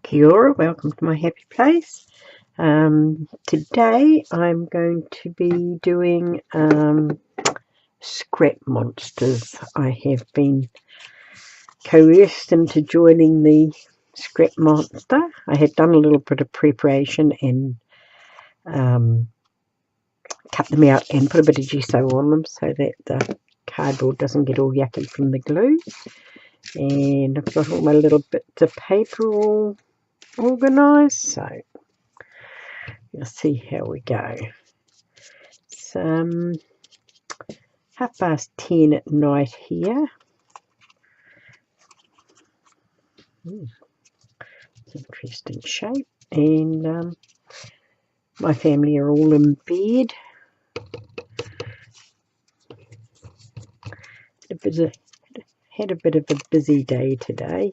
Kia ora, welcome to my happy place. Today I'm going to be doing scrap monsters. I have been coerced into joining the scrap monster. I had done a little bit of preparation and cut them out and put a bit of gesso on them so that the cardboard doesn't get all yucky from the glue. And I've got all my little bits of paper all organised, so we'll see how we go. It's 10:30 at night here. It's interesting shape, and my family are all in bed. Had a bit of a busy day today.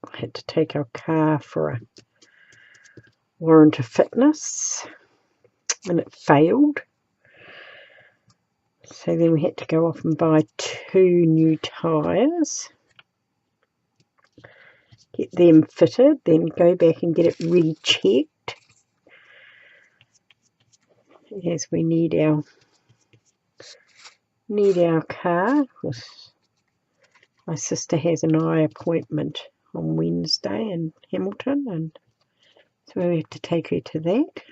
I had to take our car for a warrant of fitness and it failed. So then we had to go off and buy 2 new tyres, get them fitted, then go back and get it rechecked, as we need our car. My sister has an eye appointment on Wednesday in Hamilton, and so we have to take her to that.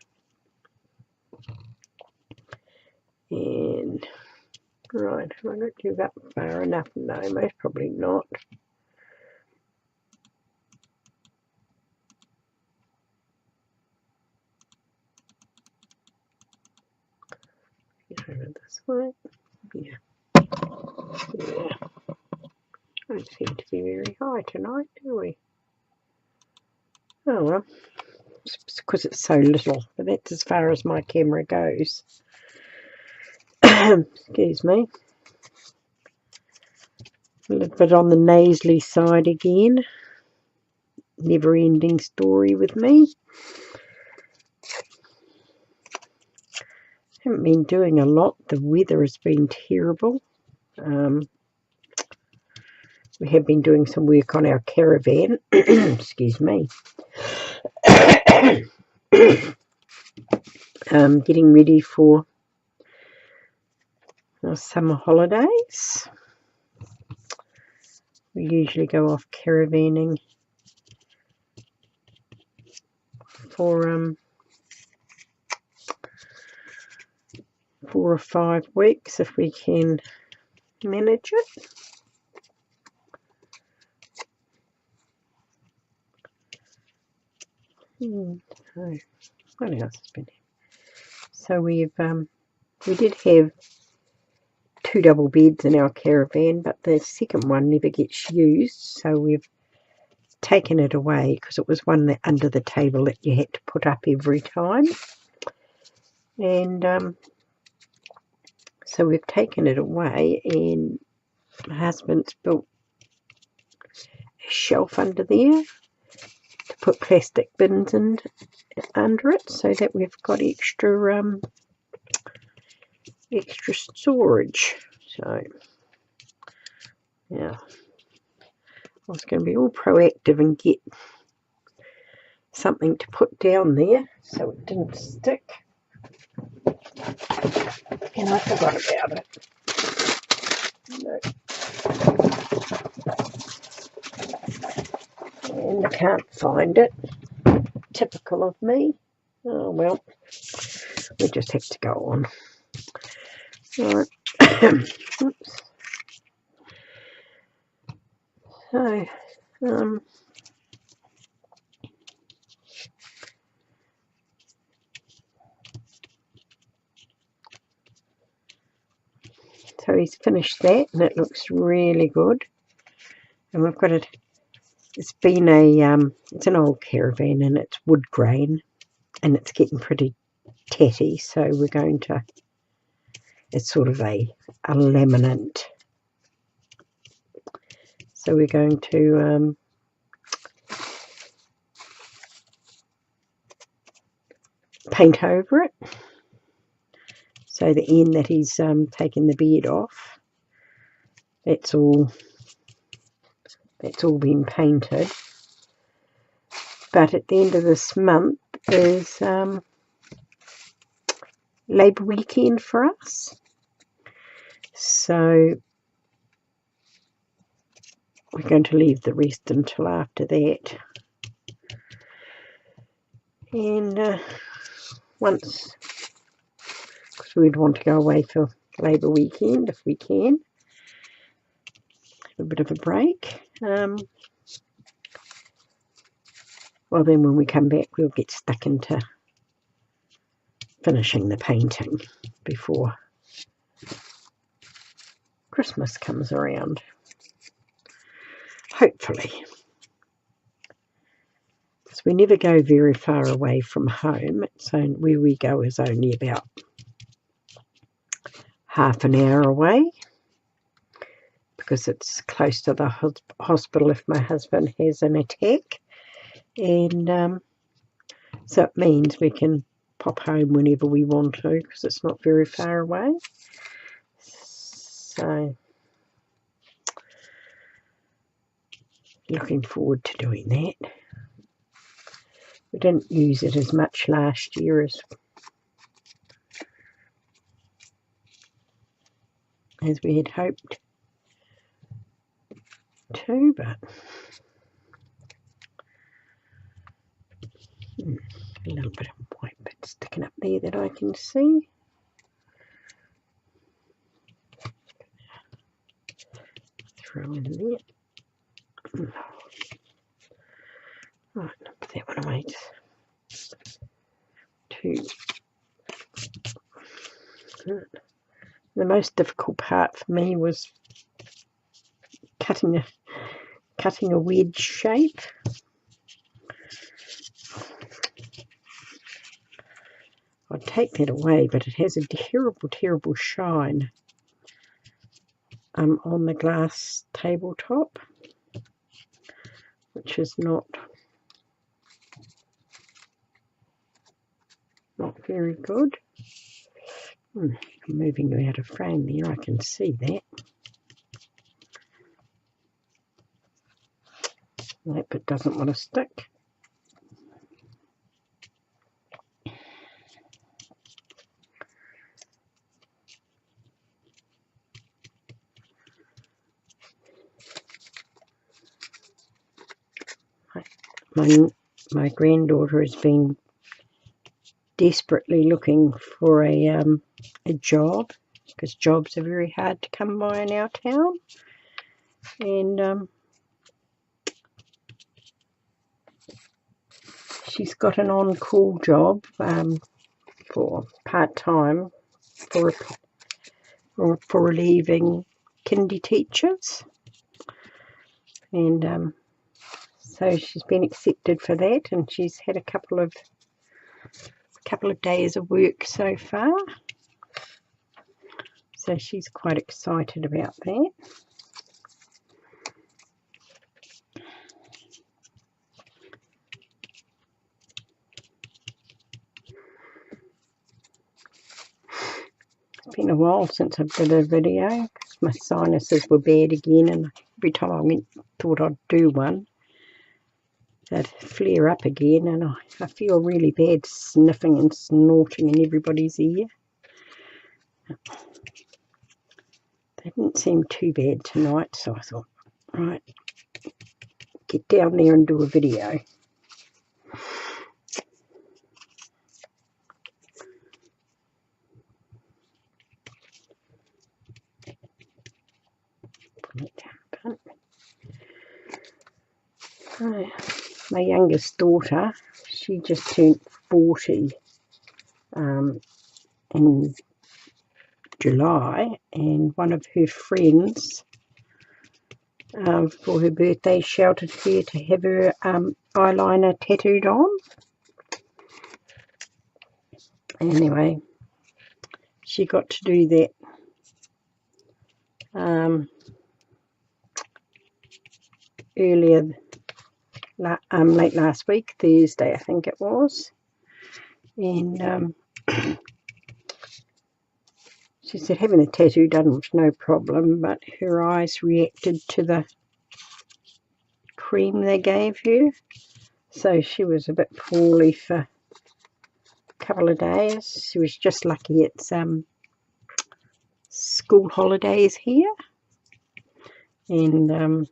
And right, have I got you up far enough? No, most probably not. Get over this way. Yeah. Don't seem to be very high tonight, do we? Oh well, it's because it's so little, but that's as far as my camera goes. Excuse me. A little bit on the nasally side again. Never ending story with me. Haven't been doing a lot. The weather has been terrible. We have been doing some work on our caravan. Excuse me. Getting ready for our summer holidays. We usually go off caravanning for 4 or 5 weeks if we can manage it. So, what else has been? So we did have 2 double beds in our caravan, but the second one never gets used, so we've taken it away because it was one that under the table that you had to put up every time. And so we've taken it away, and my husband's built a shelf under there to put plastic bins under it, so that we've got extra storage. So yeah, I was going to be all proactive and get something to put down there so it didn't stick, and I forgot about it. No. And I can't find it. Typical of me. Oh well, we just have to go on. Right. Oops. So so he's finished that, and it looks really good. And we've got it. It's been it's an old caravan, and it's wood grain, and it's getting pretty tatty. So we're going to. It's sort of a laminate. So we're going to paint over it. So the end that he's taken the bed off, that's all That's all been painted. But at the end of this month is Labour weekend for us. So we're going to leave the rest until after that. And once, because we'd want to go away for Labour weekend if we can, have a bit of a break. Well, then when we come back, we'll get stuck into finishing the painting before Christmas comes around. Hopefully. Because we never go very far away from home. So where we go is only about half an hour away, because it's close to the hospital if my husband has an attack. And so it means we can pop home whenever we want to, because it's not very far away. So looking forward to doing that. We didn't use it as much last year as we had hoped to, but a little bit of white bit sticking up there that I can see. Throw in there. Right, put that one away. The most difficult part for me was cutting a wedge shape. I'd take that away, but it has a terrible shine on the glass tabletop, which is not very good. I'm moving you out of frame there, I can see that. That bit doesn't want to stick. My granddaughter has been desperately looking for a job, because jobs are very hard to come by in our town, and she's got an on-call job for part-time for relieving kindy teachers, and so she's been accepted for that, and she's had a couple of days of work so far, so she's quite excited about that. It's been a while since I did a video, because my sinuses were bad again, and every time I thought I'd do one, they'd flare up again, and I feel really bad sniffing and snorting in everybody's ear. They didn't seem too bad tonight, so I thought, right, get down there and do a video. Pull it down a bit. My youngest daughter, she just turned 40 in July, and one of her friends for her birthday shouted her to have her eyeliner tattooed on. Anyway, she got to do that earlier, late last week, Thursday I think it was, and she said having the tattoo done was no problem, but her eyes reacted to the cream they gave her. So she was a bit poorly for a couple of days. She was just lucky it's school holidays here. And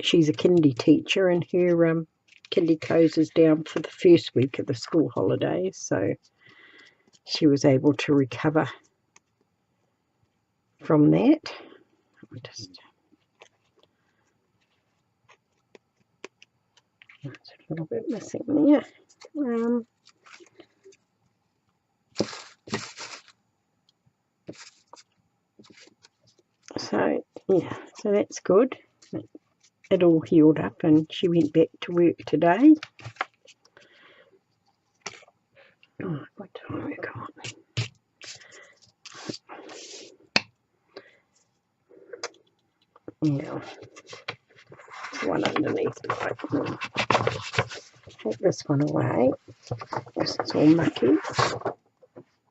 she's a kindy teacher, and her kindy closes down for the first week of the school holidays. So she was able to recover from that. That's a little bit missing there. So yeah, so that's good. It all healed up, and she went back to work today. Oh, what time we got? Yeah, one underneath. Take this one away because it's all mucky.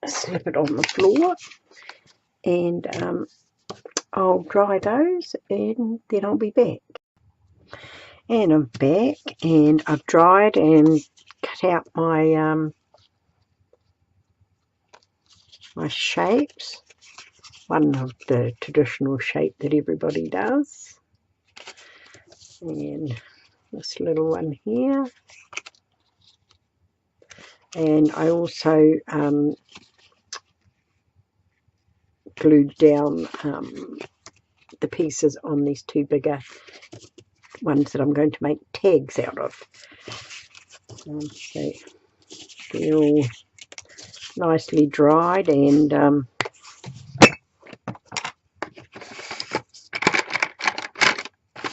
Slip it on the floor, and I'll dry those, and then I'll be back. And I'm back, and I've dried and cut out my my shapes. One of the traditional shape that everybody does, and this little one here. And I also glued down the pieces on these two bigger ones that I'm going to make tags out of. So they're all nicely dried and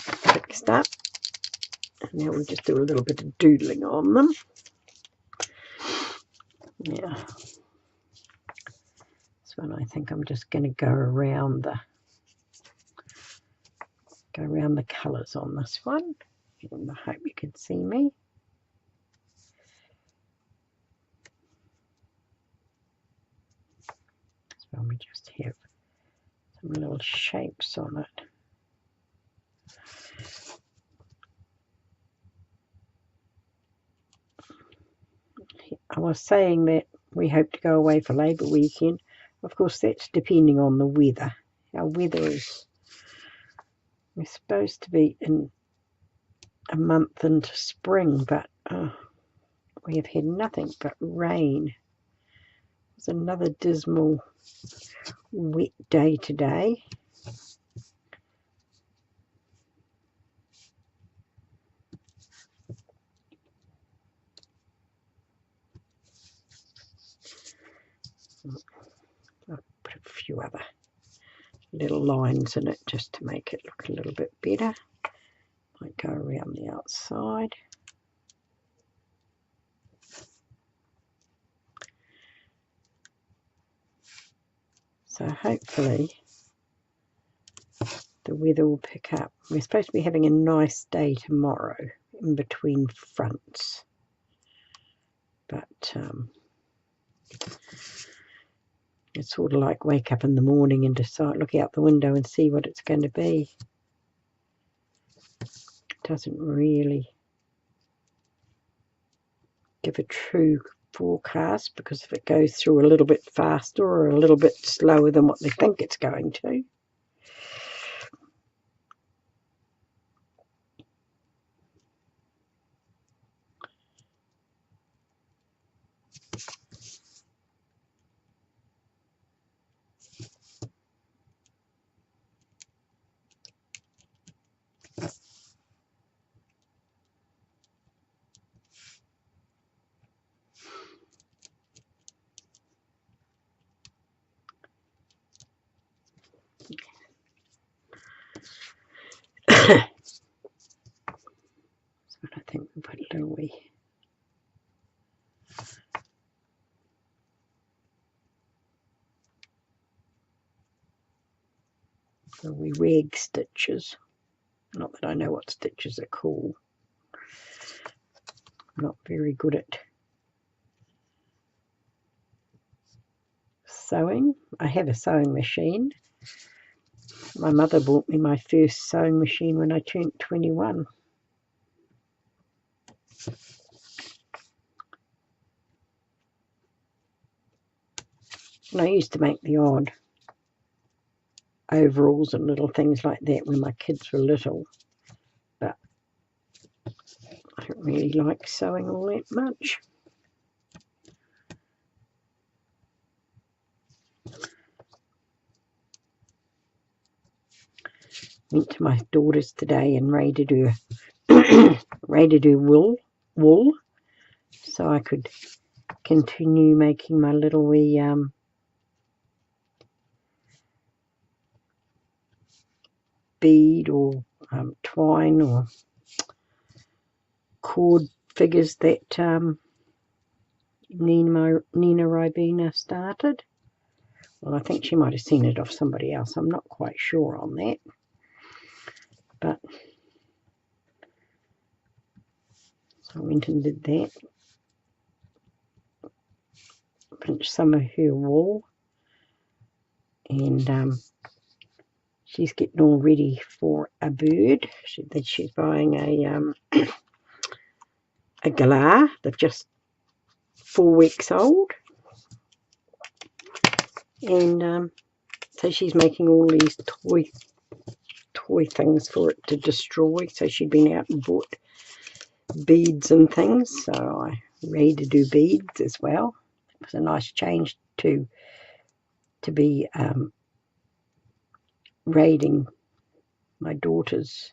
fixed up. And now we'll just do a little bit of doodling on them. Yeah. This one I think I'm just going to go around the colours on this one. And I hope you can see me. So we just have some little shapes on it. I was saying that we hope to go away for Labour weekend. Of course, that's depending on the weather. Our weather is, we're supposed to be in a month into spring, but we have had nothing but rain. It's another dismal, wet day today. I'll put a few other little lines in it just to make it look a little bit better. Might go around the outside. So hopefully the weather will pick up. We're supposed to be having a nice day tomorrow in between fronts, but it's sort of like wake up in the morning and decide, look out the window and see what it's going to be. It doesn't really give a true forecast, because if it goes through a little bit faster or a little bit slower than what they think it's going to. So I think we'll put a little wee rag stitches. Not that I know what stitches are called. I'm not very good at sewing. I have a sewing machine, My mother bought me my first sewing machine when I turned 21. And I used to make the odd overalls and little things like that when my kids were little. But I don't really like sewing all that much. Went to my daughter's today and raided her wool, so I could continue making my little wee bead or twine or cord figures that Nina Ribena started. Well, I think she might have seen it off somebody else. I'm not quite sure on that. But so I went and did that. Pinched some of her wool. And she's getting all ready for a bird. She's buying a galah. They're just 4 weeks old. And so she's making all these toy things for it to destroy. So she'd been out and bought beads and things. So I ready to do beads as well. It was a nice change to be raiding my daughter's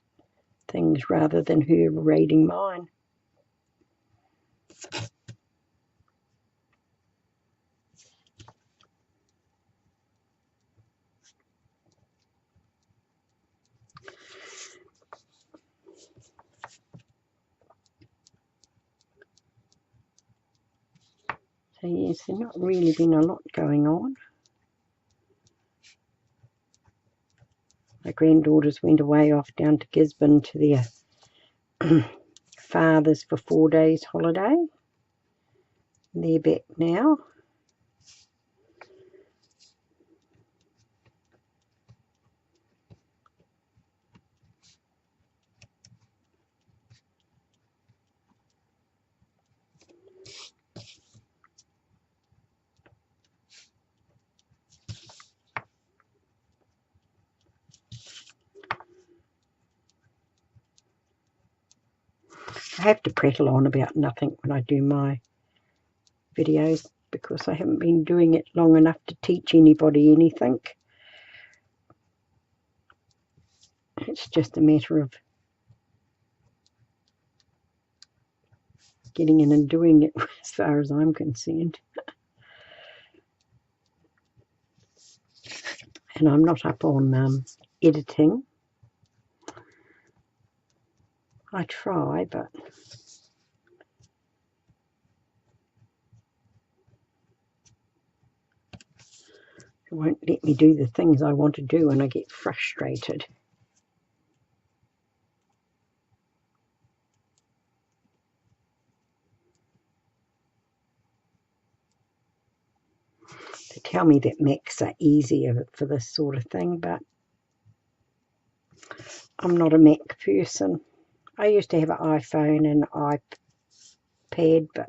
things rather than her raiding mine. So yes, there's not really been a lot going on. My granddaughters went away off down to Gisborne to their father's for 4 days holiday. They're back now. I have to prattle on about nothing when I do my videos because I haven't been doing it long enough to teach anybody anything. It's just a matter of getting in and doing it as far as I'm concerned. And I'm not up on editing. I try, but it won't let me do the things I want to do and I get frustrated. They tell me that Macs are easier for this sort of thing, but I'm not a Mac person. I used to have an iPhone and an iPad, but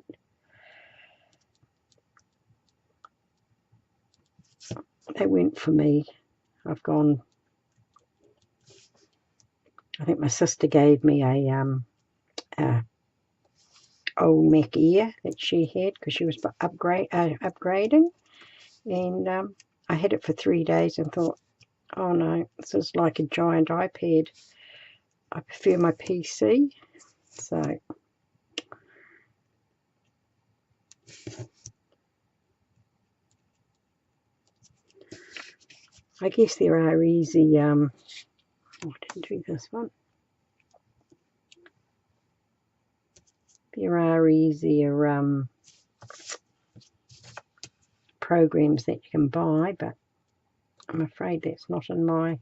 they weren't for me. I've gone. I think my sister gave me a old Mac Air that she had because she was upgrading, and I had it for 3 days and thought, oh no, this is like a giant iPad. I prefer my PC. So I guess there are easy, I didn't do this one. There are easier programs that you can buy, but I'm afraid that's not in my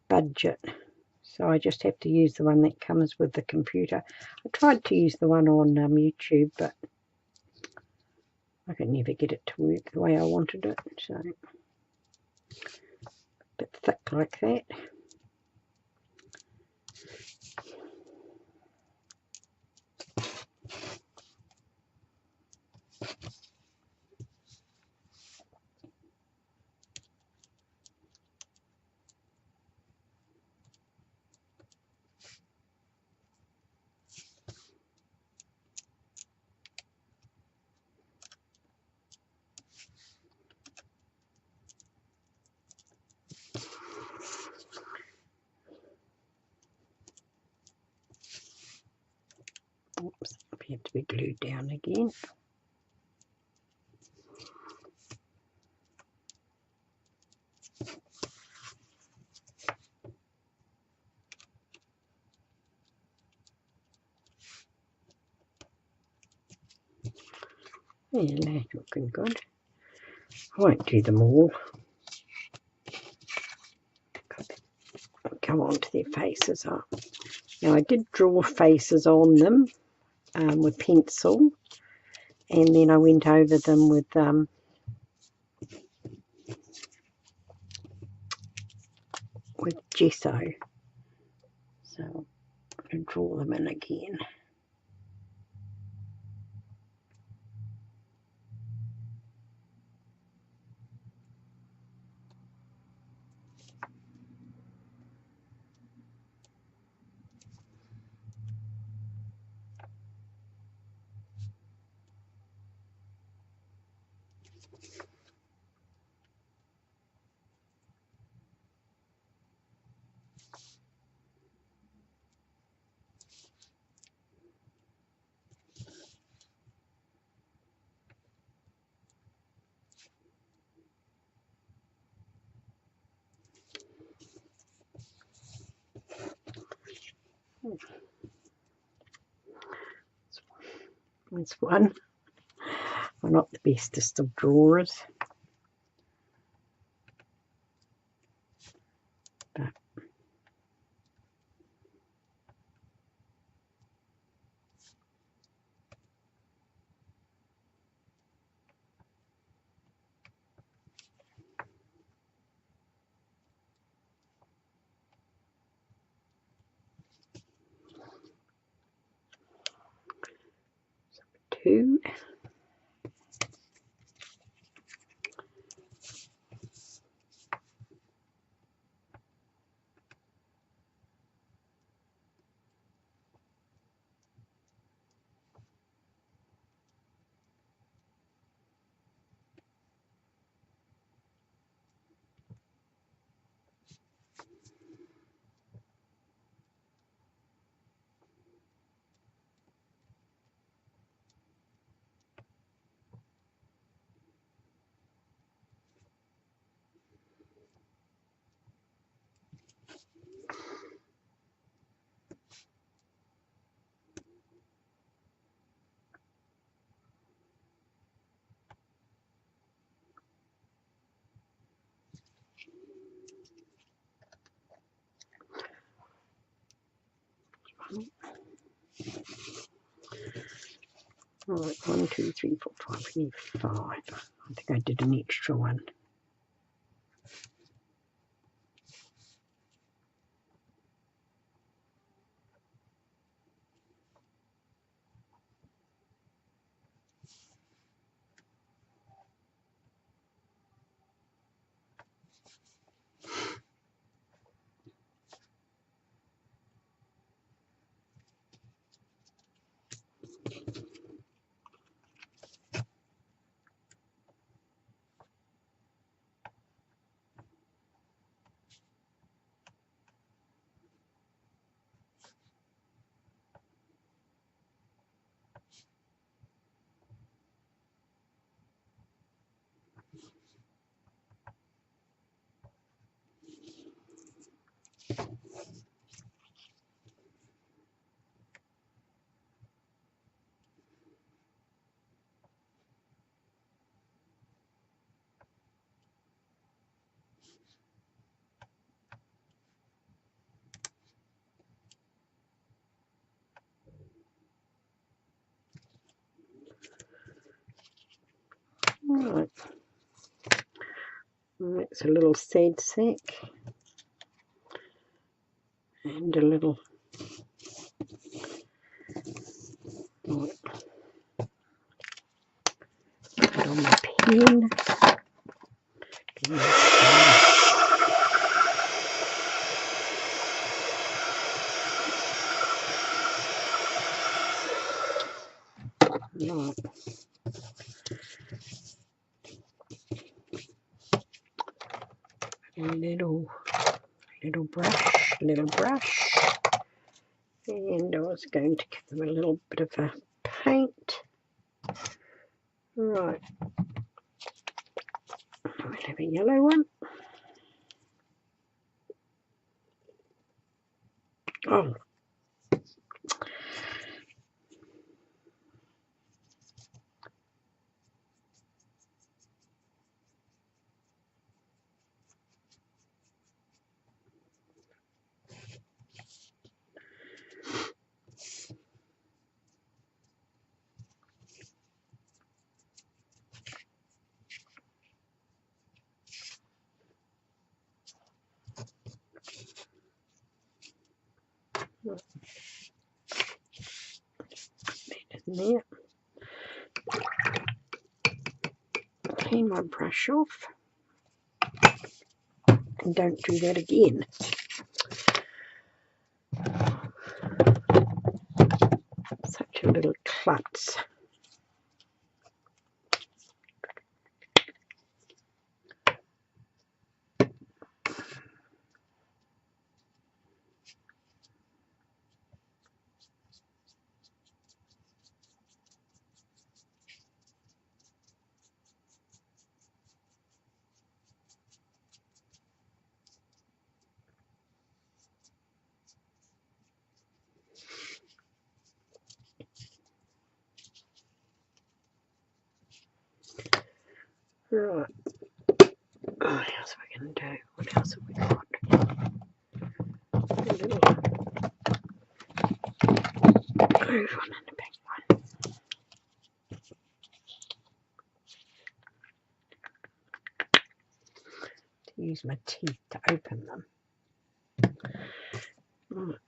budget. So I just have to use the one that comes with the computer. I tried to use the one on YouTube, but I could never get it to work the way I wanted it. So bit thick like that. Oops, appeared to be glued down again. Yeah, that's looking good. I won't do them all. Go on to their faces up. Now I did draw faces on them with pencil, and then I went over them with gesso. So I'm going to draw them in again. This one. I'm not the bestest of drawers, but two. Right, 1, 2, 3, 4, 5. We need 5. I think I did an extra one. Right. That's a little seed sack and a little put on my pen. Right. Little brush, and I was going to give them a little bit of a paint. Right, we'll have a yellow one. Oh, in there. Clean my brush off and don't do that again. Such a little klutz. Right. What else are we going to do? What else have we got? A little groove one and a big one. To use my teeth to open them. Right.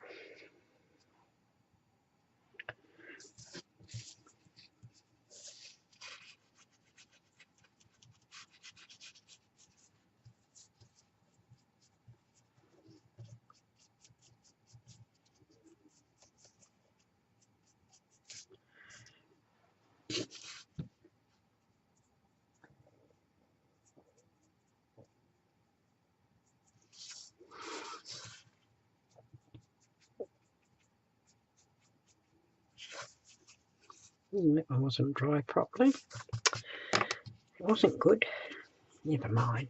That one wasn't dry properly. It wasn't good. Never mind.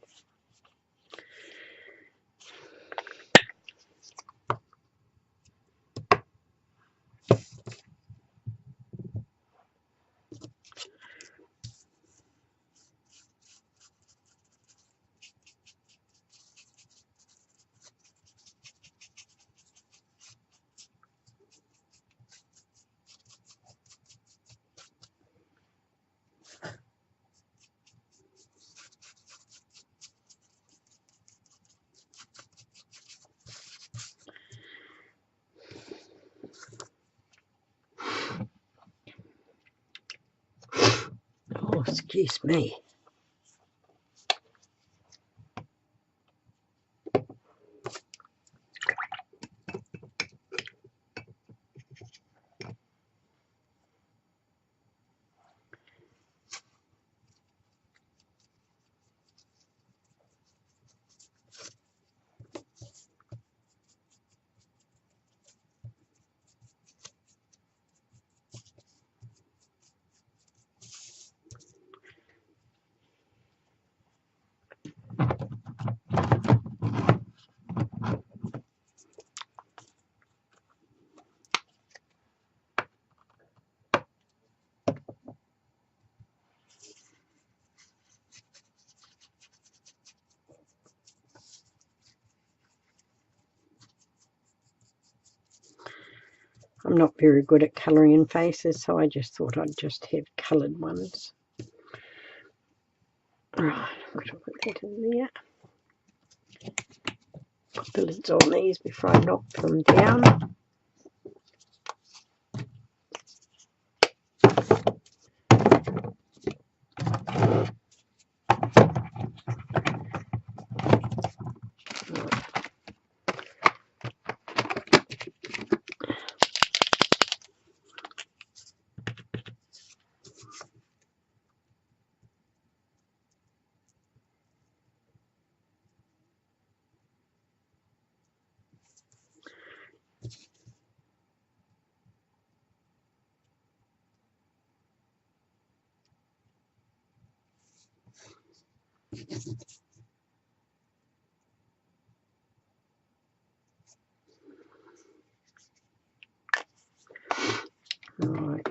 Oh, excuse me. I'm not very good at colouring in faces, so I just thought I'd just have coloured ones. Right, I'm going to put that in there. Put the lids on these before I knock them down. Right.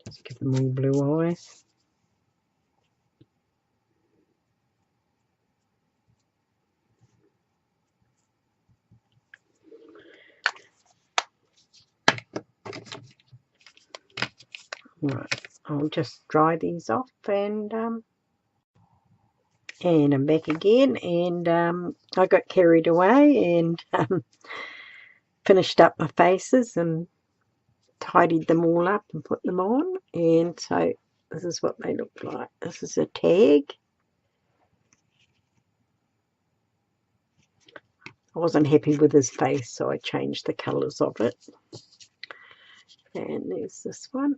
Just give them all blue eyes. Right, I'll just dry these off and I'm back again, and I got carried away and finished up my faces and tidied them all up and put them on, and so this is what they look like. This is a tag. I wasn't happy with his face, so I changed the colours of it. And there's this one.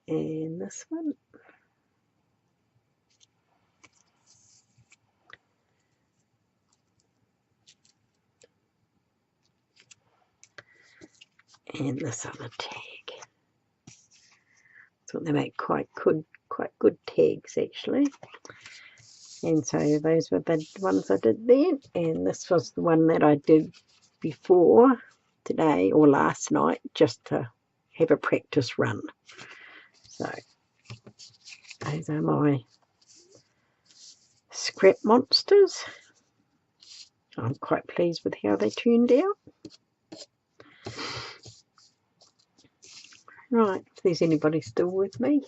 And this one. And this other tag. So they make quite good tags actually. And so those were the ones I did then, and this was the one that I did before today or last night, just to have a practice run. So those are my scrap monsters. I'm quite pleased with how they turned out. Right, if there's anybody still with me,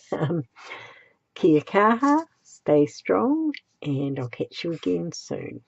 kia kaha, stay strong, and I'll catch you again soon.